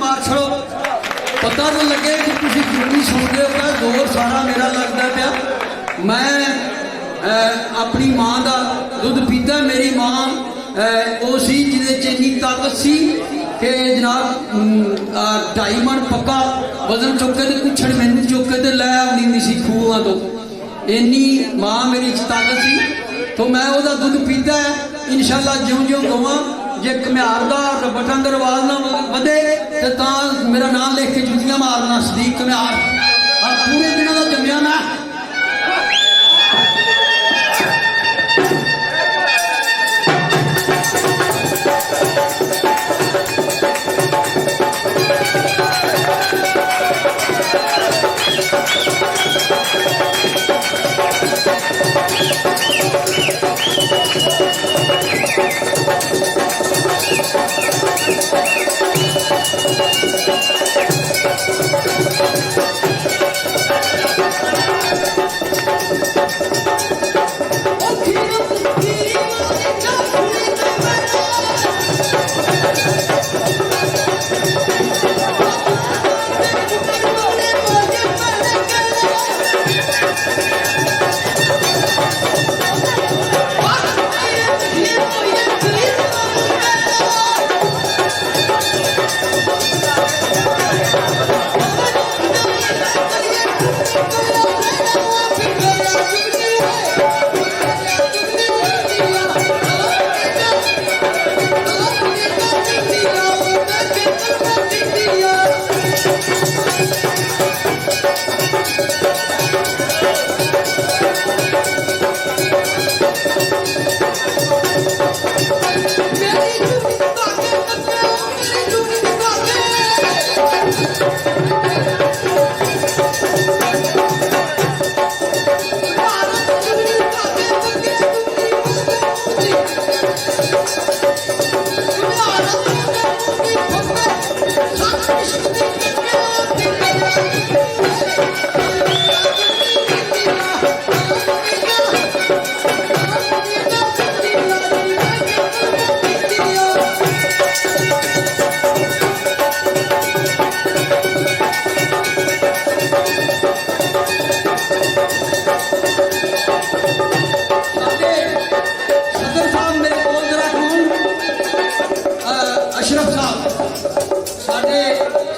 मार छोड़ो, पता तो लगे कि तुम जुड़ी सुनते हो। जोर सारा मेरा लगता पाया। मैं अपनी माँ का दुध पीता। मेरी माँ वो सी जिहदे च इन्नी ताकत सी कि जनाब 2.5 मन पक्का वजन चुके तो कुछड़ मैनू चुके तो लै आनी सी खूहां तो। इन्नी माँ मेरी ताकत सी। तो मैं वह दुध पीता है। इंशाअल्लाह ज्यों ज्यों गवा जे घमियार का बटन का रवाज ना बधे तो मेरा नाम लिख के जुतियां मारना सदीक घमियार। पूरे दिनों का जमिया मैं।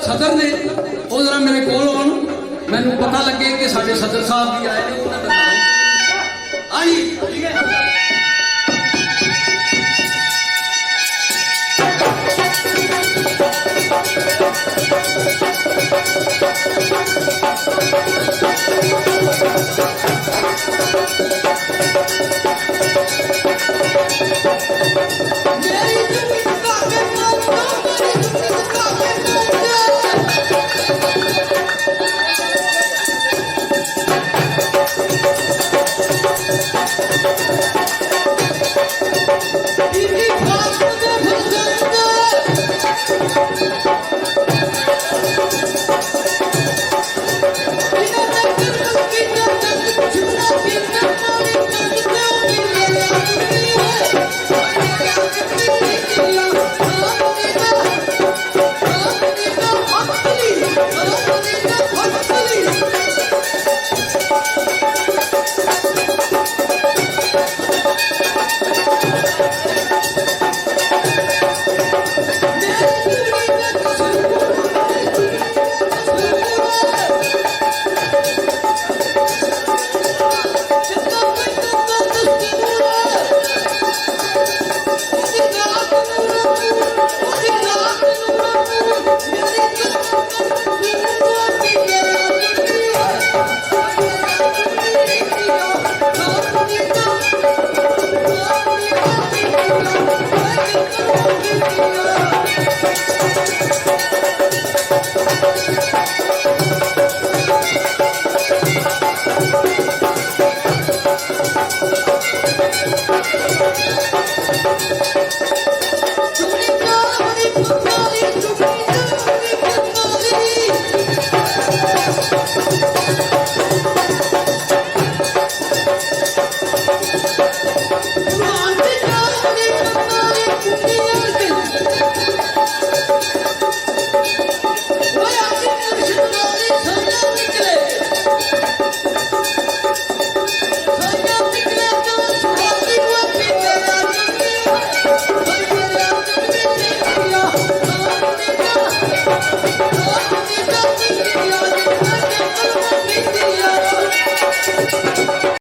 सदर ने वो जरा मेरे को मैनू पता लगे कि साढ़े सदर साहब भी आए आई।